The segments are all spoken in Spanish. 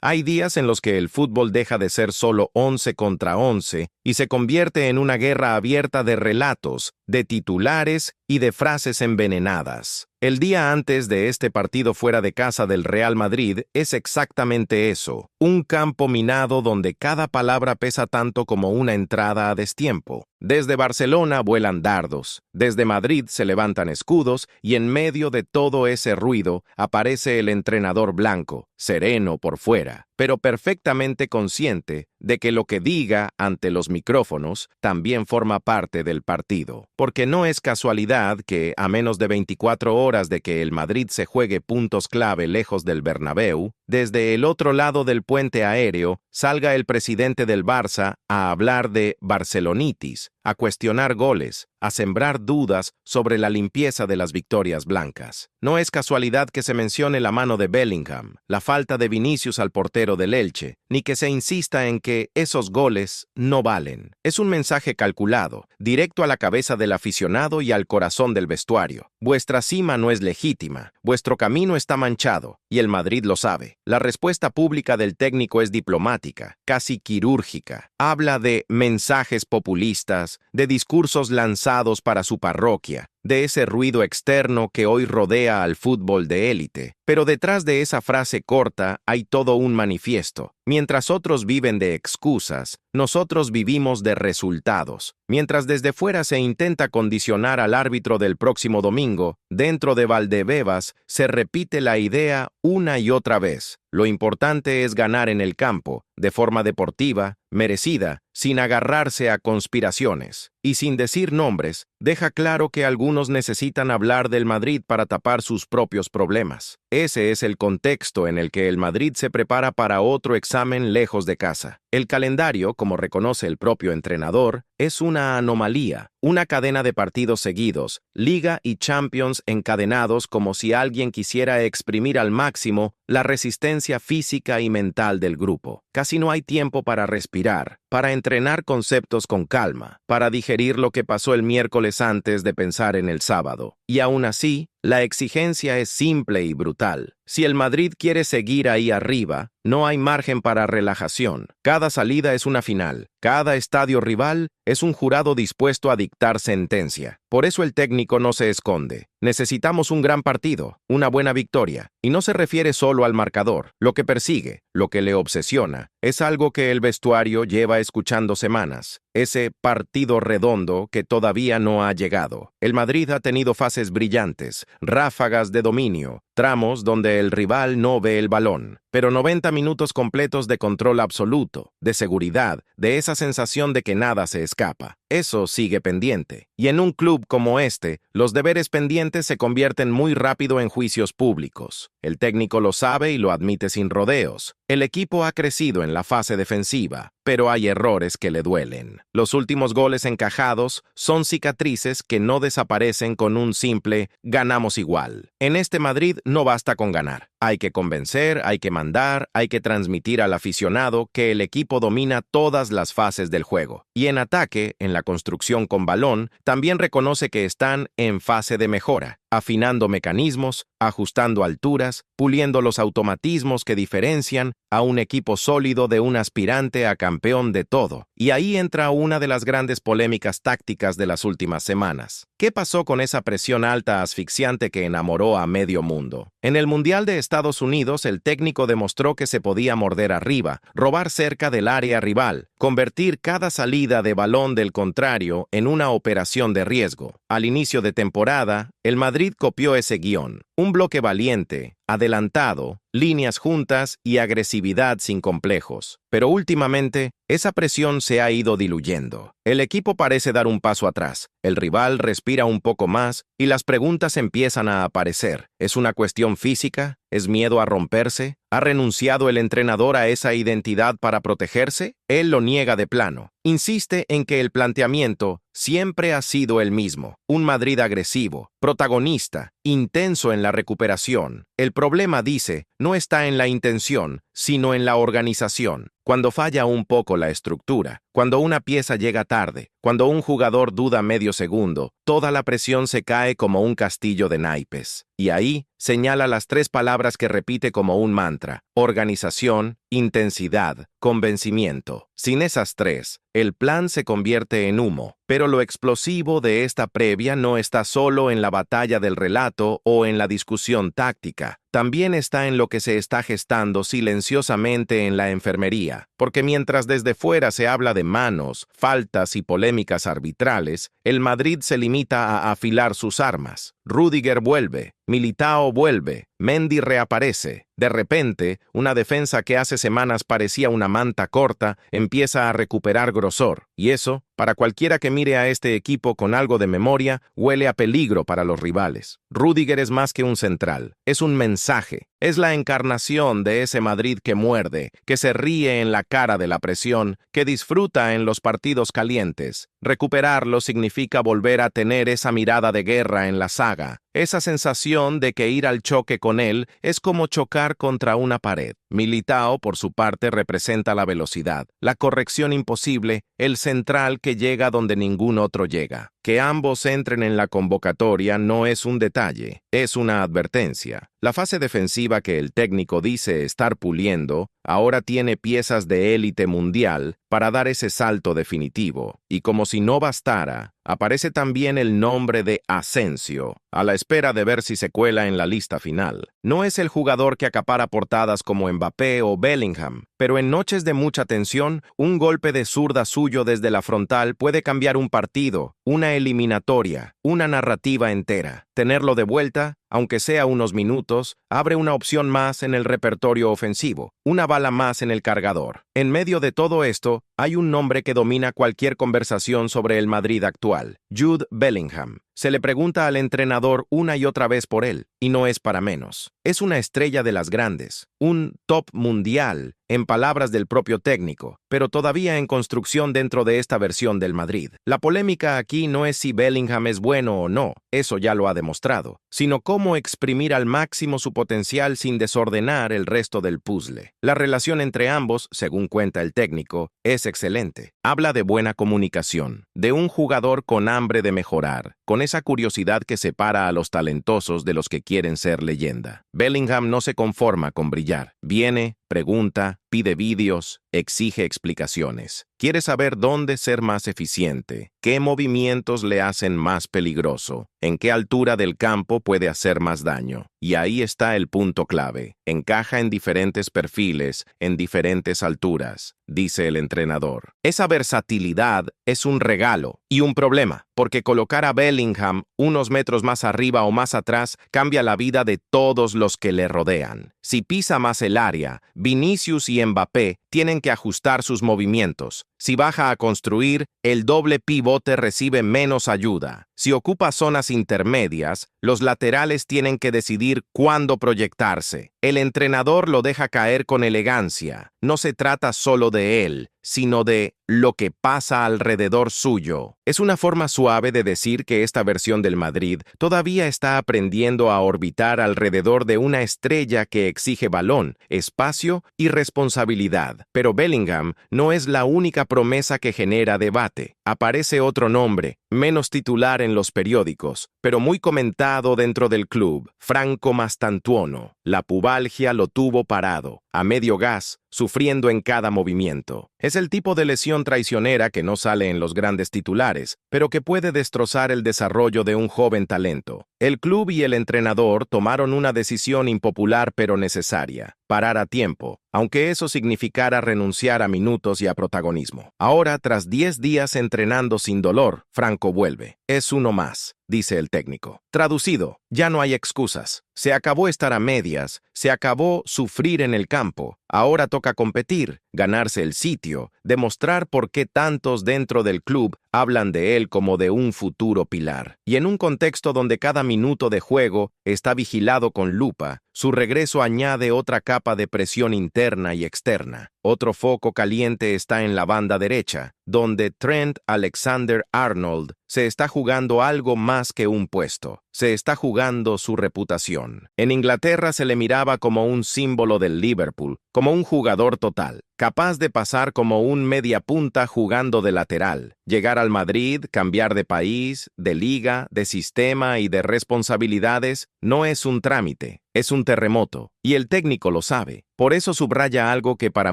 Hay días en los que el fútbol deja de ser solo 11 contra 11 y se convierte en una guerra abierta de relatos, de titulares y de frases envenenadas. El día antes de este partido fuera de casa del Real Madrid es exactamente eso, un campo minado donde cada palabra pesa tanto como una entrada a destiempo. Desde Barcelona vuelan dardos, desde Madrid se levantan escudos y en medio de todo ese ruido aparece el entrenador blanco, sereno por fuera, pero perfectamente consciente de que lo que diga ante los micrófonos también forma parte del partido. Porque no es casualidad que, a menos de 24 horas de que el Madrid se juegue puntos clave lejos del Bernabéu, desde el otro lado del puente aéreo salga el presidente del Barça a hablar de barcelonitis, a cuestionar goles, a sembrar dudas sobre la limpieza de las victorias blancas. No es casualidad que se mencione la mano de Bellingham, la falta de Vinicius al portero del Elche, ni que se insista en que esos goles no valen. Es un mensaje calculado, directo a la cabeza del aficionado y al corazón del vestuario. Vuestra cima no es legítima, vuestro camino está manchado, y el Madrid lo sabe. La respuesta pública del técnico es diplomática, casi quirúrgica. Habla de mensajes populistas, de discursos lanzados para su parroquia, de ese ruido externo que hoy rodea al fútbol de élite. Pero detrás de esa frase corta hay todo un manifiesto. Mientras otros viven de excusas, nosotros vivimos de resultados. Mientras desde fuera se intenta condicionar al árbitro del próximo domingo, dentro de Valdebebas se repite la idea una y otra vez. Lo importante es ganar en el campo, de forma deportiva, merecida, sin agarrarse a conspiraciones. Y sin decir nombres, deja claro que algunos necesitan hablar del Madrid para tapar sus propios problemas. Ese es el contexto en el que el Madrid se prepara para otro examen lejos de casa. El calendario, como reconoce el propio entrenador, es una anomalía, una cadena de partidos seguidos, Liga y Champions encadenados como si alguien quisiera exprimir al máximo la resistencia física y mental del grupo. Casi no hay tiempo para respirar, para entrenar conceptos con calma, para digerir lo que pasó el miércoles antes de pensar en el sábado. Y aún así, la exigencia es simple y brutal. Si el Madrid quiere seguir ahí arriba, no hay margen para relajación. Cada salida es una final. Cada estadio rival es un jurado dispuesto a dictar sentencia. Por eso el técnico no se esconde. Necesitamos un gran partido, una buena victoria. Y no se refiere solo al marcador. Lo que persigue, lo que le obsesiona, es algo que el vestuario lleva escuchando semanas. Ese partido redondo que todavía no ha llegado. El Madrid ha tenido fases brillantes, ráfagas de dominio, tramos donde el rival no ve el balón, pero 90 minutos completos de control absoluto, de seguridad, de esa sensación de que nada se escapa. Eso sigue pendiente. Y en un club como este, los deberes pendientes se convierten muy rápido en juicios públicos. El técnico lo sabe y lo admite sin rodeos. El equipo ha crecido en la fase defensiva, pero hay errores que le duelen. Los últimos goles encajados son cicatrices que no desaparecen con un simple «ganamos igual». En este Madrid no basta con ganar. Hay que convencer, hay que mandar, hay que transmitir al aficionado que el equipo domina todas las fases del juego. Y en ataque, en la construcción con balón, también reconoce que están en fase de mejora, afinando mecanismos, ajustando alturas, puliendo los automatismos que diferencian a un equipo sólido de un aspirante a campeón de todo. Y ahí entra una de las grandes polémicas tácticas de las últimas semanas. ¿Qué pasó con esa presión alta asfixiante que enamoró a medio mundo? En el Mundial de Estados Unidos, el técnico demostró que se podía morder arriba, robar cerca del área rival, convertir cada salida de balón del contrario en una operación de riesgo. Al inicio de temporada, el Madrid copió ese guión. Un bloque valiente, adelantado, líneas juntas y agresividad sin complejos. Pero últimamente, esa presión se ha ido diluyendo. El equipo parece dar un paso atrás, el rival respira un poco más y las preguntas empiezan a aparecer. ¿Es una cuestión física? ¿Es miedo a romperse? ¿Ha renunciado el entrenador a esa identidad para protegerse? Él lo niega de plano. Insiste en que el planteamiento siempre ha sido el mismo. Un Madrid agresivo, protagonista, intenso en la recuperación. El problema, dice, no está en la intención, sino en la organización. Cuando falla un poco la estructura, cuando una pieza llega tarde, cuando un jugador duda medio segundo, toda la presión se cae como un castillo de naipes. Y ahí señala las 3 palabras que repite como un mantra: organización, intensidad, convencimiento. Sin esas 3, el plan se convierte en humo. Pero lo explosivo de esta previa no está solo en la batalla del relato o en la discusión táctica. También está en lo que se está gestando silenciosamente en la enfermería, porque mientras desde fuera se habla de manos, faltas y polémicas arbitrales, el Madrid se limita a afilar sus armas. Rüdiger vuelve, Militao vuelve, Mendy reaparece. De repente, una defensa que hace semanas parecía una manta corta empieza a recuperar grosor, y eso, para cualquiera que mire a este equipo con algo de memoria, huele a peligro para los rivales. Rüdiger es más que un central, es un mensaje, es la encarnación de ese Madrid que muerde, que se ríe en la cara de la presión, que disfruta en los partidos calientes. Recuperarlo significa volver a tener esa mirada de guerra en la saga, esa sensación de que ir al choque con él es como chocar contra una pared. Militao, por su parte, representa la velocidad, la corrección imposible, el central que llega donde ningún otro llega. Que ambos entren en la convocatoria no es un detalle, es una advertencia. La fase defensiva que el técnico dice estar puliendo ahora tiene piezas de élite mundial para dar ese salto definitivo. Y como si no bastara, aparece también el nombre de Asensio, a la espera de ver si se cuela en la lista final. No es el jugador que acapara portadas como Mbappé o Bellingham, pero en noches de mucha tensión, un golpe de zurda suyo desde la frontal puede cambiar un partido, una eliminatoria, una narrativa entera. Tenerlo de vuelta, aunque sea unos minutos, abre una opción más en el repertorio ofensivo, una bala más en el cargador. En medio de todo esto, hay un nombre que domina cualquier conversación sobre el Madrid actual: Jude Bellingham. Se le pregunta al entrenador una y otra vez por él, y no es para menos. Es una estrella de las grandes, un top mundial, en palabras del propio técnico, pero todavía en construcción dentro de esta versión del Madrid. La polémica aquí no es si Bellingham es bueno o no, eso ya lo ha demostrado, sino cómo exprimir al máximo su potencial sin desordenar el resto del puzzle. La relación entre ambos, según cuenta el técnico, es excelente. Habla de buena comunicación, de un jugador con hambre de mejorar, con esa curiosidad que separa a los talentosos de los que quieren ser leyenda. Bellingham no se conforma con brillar. Viene, pregunta, pide vídeos, exige explicaciones. Quiere saber dónde ser más eficiente, qué movimientos le hacen más peligroso, en qué altura del campo puede hacer más daño. Y ahí está el punto clave. Encaja en diferentes perfiles, en diferentes alturas, dice el entrenador. Esa versatilidad es un regalo y un problema, porque colocar a Bellingham unos metros más arriba o más atrás cambia la vida de todos los que le rodean. Si pisa más el área, Vinicius y Mbappé tienen que ajustar sus movimientos. Si baja a construir, el doble pivote recibe menos ayuda. Si ocupa zonas intermedias, los laterales tienen que decidir cuándo proyectarse. El entrenador lo deja caer con elegancia. No se trata solo de él, sino de lo que pasa alrededor suyo. Es una forma suave de decir que esta versión del Madrid todavía está aprendiendo a orbitar alrededor de una estrella que exige balón, espacio y responsabilidad. Pero Bellingham no es la única promesa que genera debate. Aparece otro nombre, menos titular en los periódicos, pero muy comentado dentro del club: Franco Mastantuono. La pubalgia lo tuvo parado, a medio gas, sufriendo en cada movimiento. Es el tipo de lesión traicionera que no sale en los grandes titulares, pero que puede destrozar el desarrollo de un joven talento. El club y el entrenador tomaron una decisión impopular pero necesaria: parar a tiempo, aunque eso significara renunciar a minutos y a protagonismo. Ahora, tras 10 días entrenando sin dolor, Franco vuelve. Es uno más, dice el técnico. Traducido, ya no hay excusas. Se acabó estar a medias, se acabó sufrir en el campo. Ahora toca competir, ganarse el sitio, demostrar por qué tantos dentro del club hablan de él como de un futuro pilar. Y en un contexto donde cada minuto de juego está vigilado con lupa, su regreso añade otra capa de presión interna y externa. Otro foco caliente está en la banda derecha, donde Trent Alexander-Arnold se está jugando algo más que un puesto. se está jugando su reputación. En Inglaterra se le miraba como un símbolo del Liverpool, como un jugador total, capaz de pasar como un mediapunta jugando de lateral, llegar al Madrid, cambiar de país, de liga, de sistema y de responsabilidades, no es un trámite, es un terremoto, y el técnico lo sabe. Por eso subraya algo que para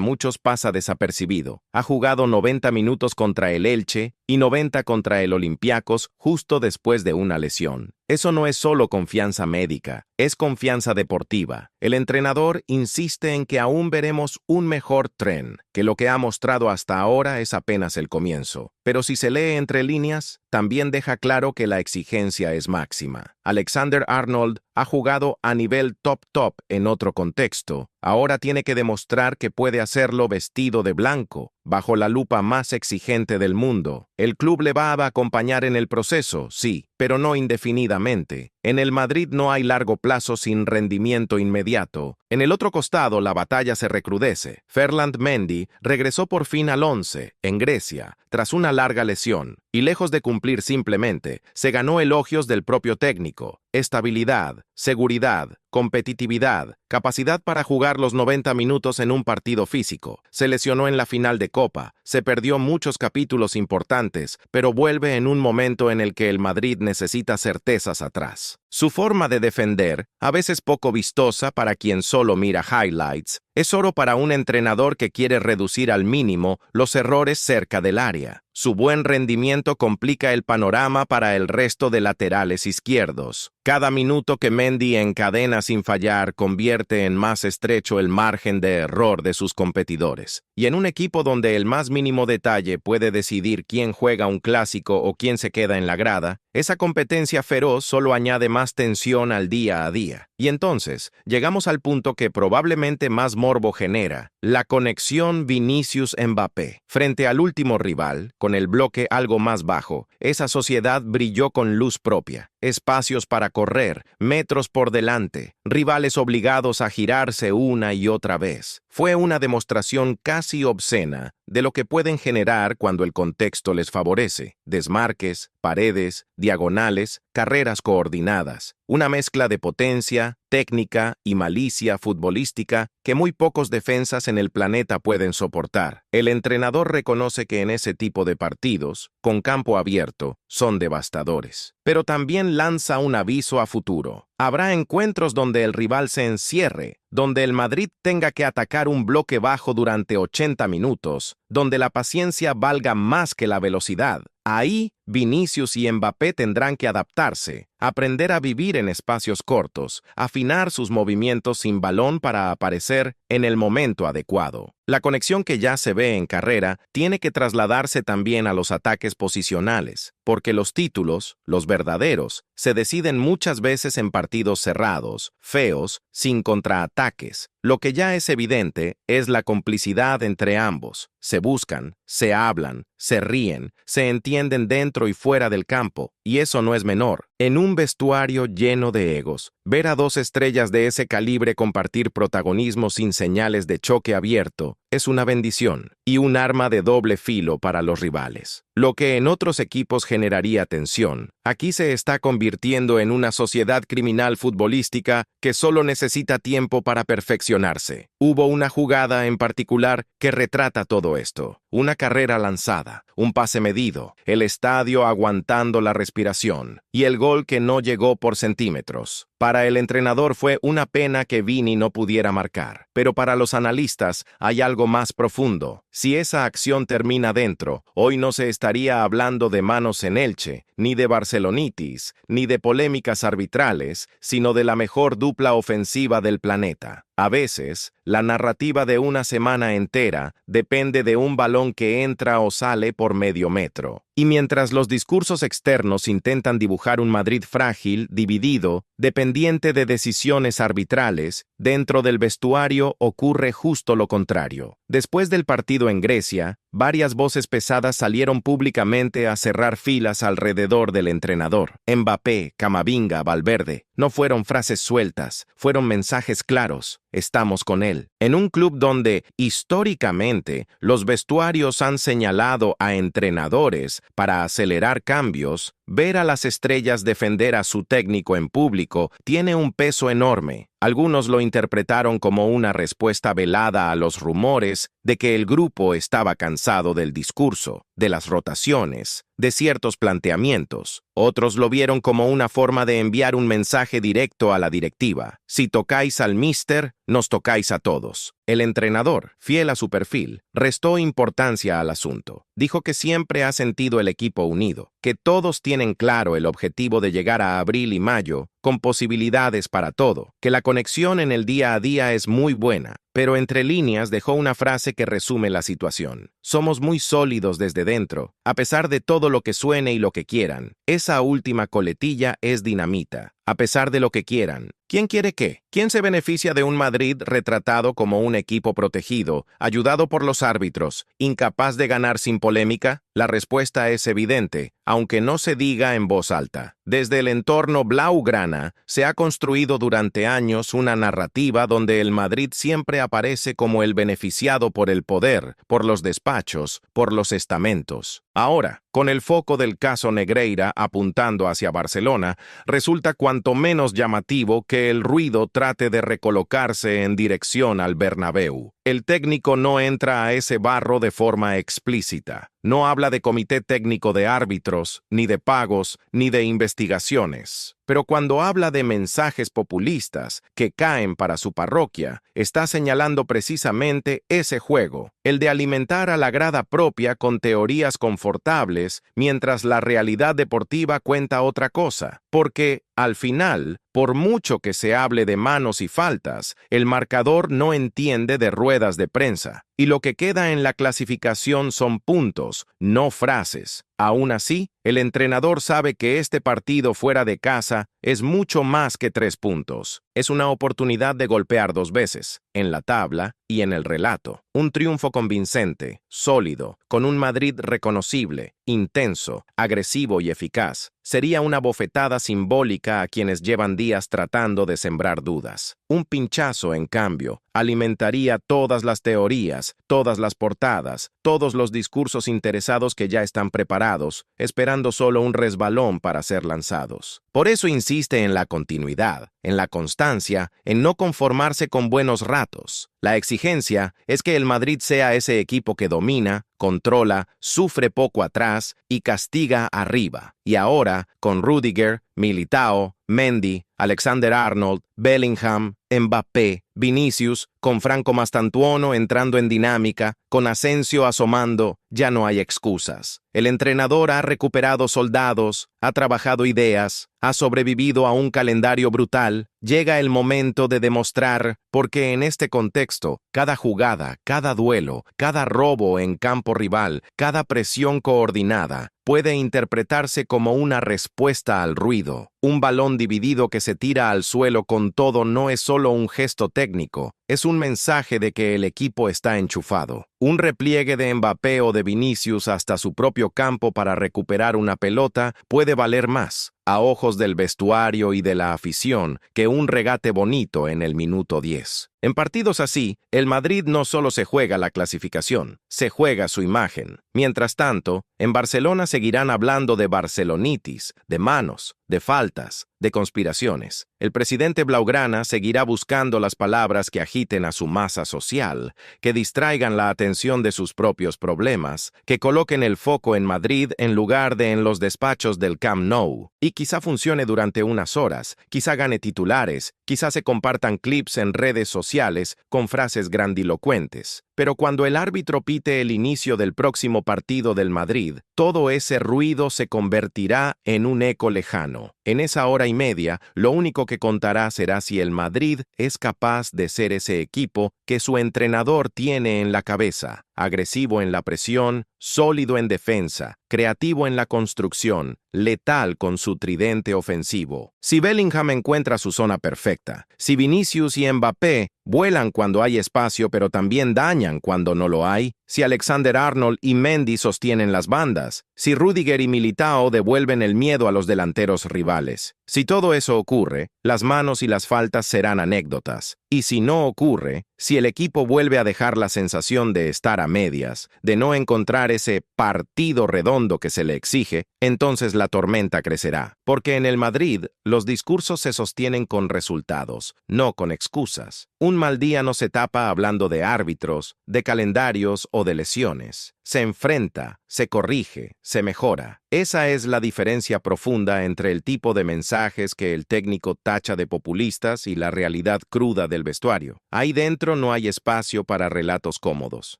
muchos pasa desapercibido. Ha jugado 90 minutos contra el Elche y 90 contra el Olympiacos justo después de una lesión. Eso no es solo confianza médica, es confianza deportiva. El entrenador insiste en que aún veremos un mejor tren, que lo que ha mostrado hasta ahora es apenas el comienzo. Pero si se lee entre líneas, también deja claro que la exigencia es máxima. Alexander-Arnold ha jugado a nivel top en otro contexto. Ahora tiene que demostrar que puede hacerlo vestido de blanco, bajo la lupa más exigente del mundo. El club le va a acompañar en el proceso, sí, pero no indefinidamente. En el Madrid no hay largo plazo sin rendimiento inmediato. En el otro costado, la batalla se recrudece. Ferland Mendy regresó por fin al 11, en Grecia, tras una larga lesión, y lejos de cumplir simplemente, se ganó elogios del propio técnico. Estabilidad, seguridad, competitividad, capacidad para jugar los 90 minutos en un partido físico. Se lesionó en la final de Copa, se perdió muchos capítulos importantes, pero vuelve en un momento en el que el Madrid necesita certezas atrás. Su forma de defender, a veces poco vistosa para quien solo mira highlights, es oro para un entrenador que quiere reducir al mínimo los errores cerca del área. Su buen rendimiento complica el panorama para el resto de laterales izquierdos. Cada minuto que Mendy encadena sin fallar convierte en más estrecho el margen de error de sus competidores. Y en un equipo donde el más mínimo detalle puede decidir quién juega un clásico o quién se queda en la grada, esa competencia feroz solo añade más tensión al día a día. Y entonces, llegamos al punto que probablemente más morbo genera, la conexión Vinicius-Mbappé. Frente al último rival, con el bloque algo más bajo, esa sociedad brilló con luz propia. Espacios para correr, metros por delante, rivales obligados a girarse una y otra vez. Fue una demostración casi obscena de lo que pueden generar cuando el contexto les favorece. Desmarques, paredes, diagonales, carreras coordinadas. Una mezcla de potencia, técnica y malicia futbolística que muy pocos defensas en el planeta pueden soportar. El entrenador reconoce que en ese tipo de partidos, con campo abierto, son devastadores. Pero también lanza un aviso a futuro. Habrá encuentros donde el rival se encierre, donde el Madrid tenga que atacar un bloque bajo durante 80 minutos, donde la paciencia valga más que la velocidad. Ahí, Vinicius y Mbappé tendrán que adaptarse, aprender a vivir en espacios cortos, afinar sus movimientos sin balón para aparecer en el momento adecuado. La conexión que ya se ve en carrera tiene que trasladarse también a los ataques posicionales, porque los títulos, los verdaderos, se deciden muchas veces en partidos cerrados, feos, sin contraataques. Lo que ya es evidente es la complicidad entre ambos. Se buscan, se hablan, se ríen, se entienden dentro y fuera del campo, y eso no es menor. En un vestuario lleno de egos, ver a dos estrellas de ese calibre compartir protagonismo sin señales de choque abierto es una bendición y un arma de doble filo para los rivales. Lo que en otros equipos generaría tensión, aquí se está convirtiendo en una sociedad criminal futbolística que solo necesita tiempo para perfeccionarse. Hubo una jugada en particular que retrata todo esto. Una carrera lanzada, un pase medido, el estadio aguantando la respiración y el gol que no llegó por centímetros. Para el entrenador fue una pena que Vini no pudiera marcar, pero para los analistas hay algo más profundo. Si esa acción termina dentro, hoy no se estaría hablando de manos en Elche, ni de barcelonitis, ni de polémicas arbitrales, sino de la mejor dupla ofensiva del planeta. A veces, la narrativa de una semana entera depende de un balón que entra o sale por medio metro. Y mientras los discursos externos intentan dibujar un Madrid frágil, dividido, dependiente de decisiones arbitrales, dentro del vestuario ocurre justo lo contrario. Después del partido en Grecia, Varias voces pesadas salieron públicamente a cerrar filas alrededor del entrenador. Mbappé, Camavinga, Valverde. No fueron frases sueltas, fueron mensajes claros. Estamos con él. En un club donde, históricamente, los vestuarios han señalado a entrenadores para acelerar cambios, ver a las estrellas defender a su técnico en público tiene un peso enorme. Algunos lo interpretaron como una respuesta velada a los rumores de que el grupo estaba cansado del discurso, de las rotaciones, de ciertos planteamientos. Otros lo vieron como una forma de enviar un mensaje directo a la directiva. Si tocáis al míster, nos tocáis a todos. El entrenador, fiel a su perfil, restó importancia al asunto. Dijo que siempre ha sentido el equipo unido, que todos tienen claro el objetivo de llegar a abril y mayo, con posibilidades para todo, que la conexión en el día a día es muy buena, pero entre líneas dejó una frase que resume la situación. Somos muy sólidos desde dentro, a pesar de todo lo que suene y lo que quieran. Esa última coletilla es dinamita. A pesar de lo que quieran. ¿Quién quiere qué? ¿Quién se beneficia de un Madrid retratado como un equipo protegido, ayudado por los árbitros, incapaz de ganar sin polémica? La respuesta es evidente, aunque no se diga en voz alta. Desde el entorno blaugrana se ha construido durante años una narrativa donde el Madrid siempre aparece como el beneficiado por el poder, por los despachos, por los estamentos. Ahora, con el foco del caso Negreira apuntando hacia Barcelona, resulta cuanto menos llamativo que el ruido trate de recolocarse en dirección al Bernabéu. El técnico no entra a ese barro de forma explícita. No habla de comité técnico de árbitros, ni de pagos, ni de investigaciones. Pero cuando habla de mensajes populistas que caen para su parroquia, está señalando precisamente ese juego, el de alimentar a la grada propia con teorías confortables, mientras la realidad deportiva cuenta otra cosa. Porque, al final, por mucho que se hable de manos y faltas, el marcador no entiende de ruedas de prensa, y lo que queda en la clasificación son puntos, no frases. Aún así, el entrenador sabe que este partido fuera de casa es mucho más que 3 puntos. Es una oportunidad de golpear 2 veces, en la tabla y en el relato. Un triunfo convincente, sólido, con un Madrid reconocible, intenso, agresivo y eficaz. Sería una bofetada simbólica a quienes llevan días tratando de sembrar dudas. Un pinchazo, en cambio, alimentaría todas las teorías, todas las portadas, todos los discursos interesados que ya están preparados, esperando solo un resbalón para ser lanzados. Por eso insiste en la continuidad, en la constancia, en no conformarse con buenos ratos. La exigencia es que el Madrid sea ese equipo que domina, controla, sufre poco atrás y castiga arriba. Y ahora, con Rudiger, Militao, Mendy, Alexander-Arnold, Bellingham, Mbappé, Vinicius, con Franco Mastantuono entrando en dinámica, con Asensio asomando, ya no hay excusas. El entrenador ha recuperado soldados, ha trabajado ideas, ha sobrevivido a un calendario brutal. Llega el momento de demostrar, porque en este contexto, cada jugada, cada duelo, cada robo en campo rival, cada presión coordinada, puede interpretarse como una respuesta al ruido. Un balón dividido que se tira al suelo con todo no es solo un gesto técnico, es un mensaje de que el equipo está enchufado. Un repliegue de Mbappé o de Vinicius hasta su propio campo para recuperar una pelota puede valer más, a ojos del vestuario y de la afición, que un regate bonito en el minuto 10. En partidos así, el Madrid no solo se juega la clasificación, se juega su imagen. Mientras tanto, en Barcelona seguirán hablando de barcelonitis, de manos, de faltas, de conspiraciones. El presidente blaugrana seguirá buscando las palabras que agiten a su masa social, que distraigan la atención de sus propios problemas, que coloquen el foco en Madrid en lugar de en los despachos del Camp Nou. Y quizá funcione durante unas horas, quizá gane titulares, quizá se compartan clips en redes sociales con frases grandilocuentes. Pero cuando el árbitro pite el inicio del próximo partido del Madrid, todo ese ruido se convertirá en un eco lejano. En esa hora y media, lo único que contará será si el Madrid es capaz de ser ese equipo que su entrenador tiene en la cabeza. agresivo en la presión, sólido en defensa, creativo en la construcción, letal con su tridente ofensivo. Si Bellingham encuentra su zona perfecta, si Vinicius y Mbappé vuelan cuando hay espacio pero también dañan cuando no lo hay, si Alexander-Arnold y Mendy sostienen las bandas, si Rüdiger y Militao devuelven el miedo a los delanteros rivales. Si todo eso ocurre, las manos y las faltas serán anécdotas. Y si no ocurre, si el equipo vuelve a dejar la sensación de estar a medias, de no encontrar ese partido redondo que se le exige, entonces la tormenta crecerá. Porque en el Madrid, los discursos se sostienen con resultados, no con excusas. Un mal día no se tapa hablando de árbitros, de calendarios o de lesiones. Se enfrenta, se corrige, se mejora. Esa es la diferencia profunda entre el tipo de mensajes que el técnico tacha de populistas y la realidad cruda del vestuario. Ahí dentro no hay espacio para relatos cómodos.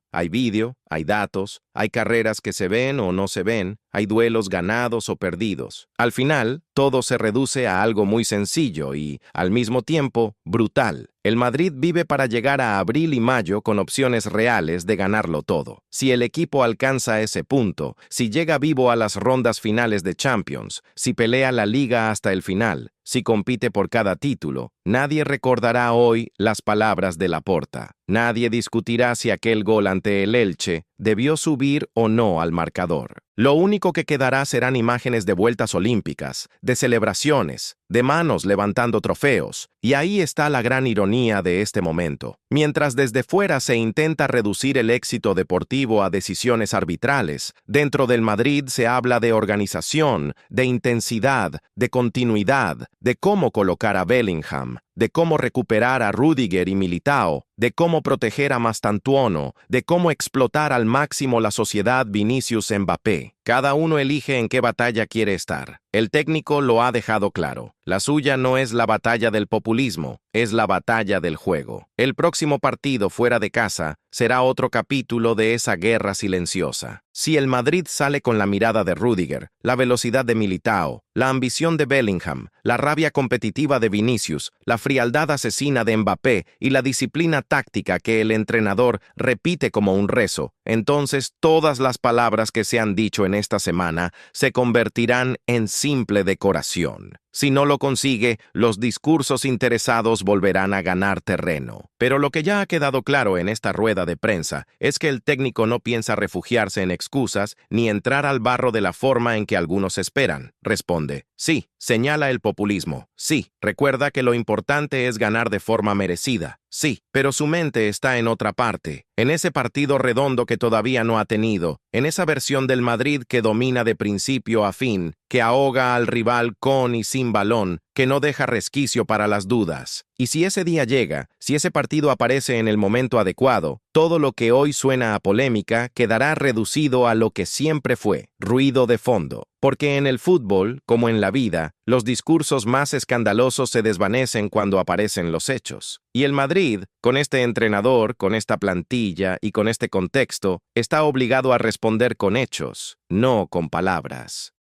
Hay vídeo, hay datos, hay carreras que se ven o no se ven, hay duelos ganados o perdidos. Al final, todo se reduce a algo muy sencillo y, al mismo tiempo, brutal. El Madrid vive para llegar a abril y mayo con opciones reales de ganarlo todo. Si el equipo alcanza ese punto, si llega vivo a las rondas finales de Champions, si pelea la Liga hasta el final, si compite por cada título, nadie recordará hoy las palabras de Laporta. Nadie discutirá si aquel gol ante el Elche debió subir o no al marcador. Lo único que quedará serán imágenes de vueltas olímpicas, de celebraciones, de manos levantando trofeos, y ahí está la gran ironía de este momento. Mientras desde fuera se intenta reducir el éxito deportivo a decisiones arbitrales, dentro del Madrid se habla de organización, de intensidad, de continuidad, de cómo colocar a Bellingham, de cómo recuperar a Rüdiger y Militao, de cómo proteger a Mastantuono, de cómo explotar al máximo la sociedad Vinicius-Mbappé. Cada uno elige en qué batalla quiere estar. El técnico lo ha dejado claro. La suya no es la batalla del populismo, es la batalla del juego. El próximo partido fuera de casa será otro capítulo de esa guerra silenciosa. Si el Madrid sale con la mirada de Rüdiger, la velocidad de Militao, la ambición de Bellingham, la rabia competitiva de Vinicius, la frialdad asesina de Mbappé y la disciplina táctica que el entrenador repite como un rezo, entonces todas las palabras que se han dicho en esta semana se convertirán en simple decoración. Si no lo consigue, los discursos interesados volverán a ganar terreno. Pero lo que ya ha quedado claro en esta rueda de prensa es que el técnico no piensa refugiarse en excusas ni entrar al barro de la forma en que algunos esperan. Responde, sí, señala el populismo. Sí, recuerda que lo importante es ganar de forma merecida. Sí, pero su mente está en otra parte, en ese partido redondo que todavía no ha tenido, en esa versión del Madrid que domina de principio a fin, que ahoga al rival con y sin balón, que no deja resquicio para las dudas. Y si ese día llega, si ese partido aparece en el momento adecuado, todo lo que hoy suena a polémica quedará reducido a lo que siempre fue, ruido de fondo. Porque en el fútbol, como en la vida, los discursos más escandalosos se desvanecen cuando aparecen los hechos. Y el Madrid, con este entrenador, con esta plantilla y con este contexto, está obligado a responder con hechos, no con palabras.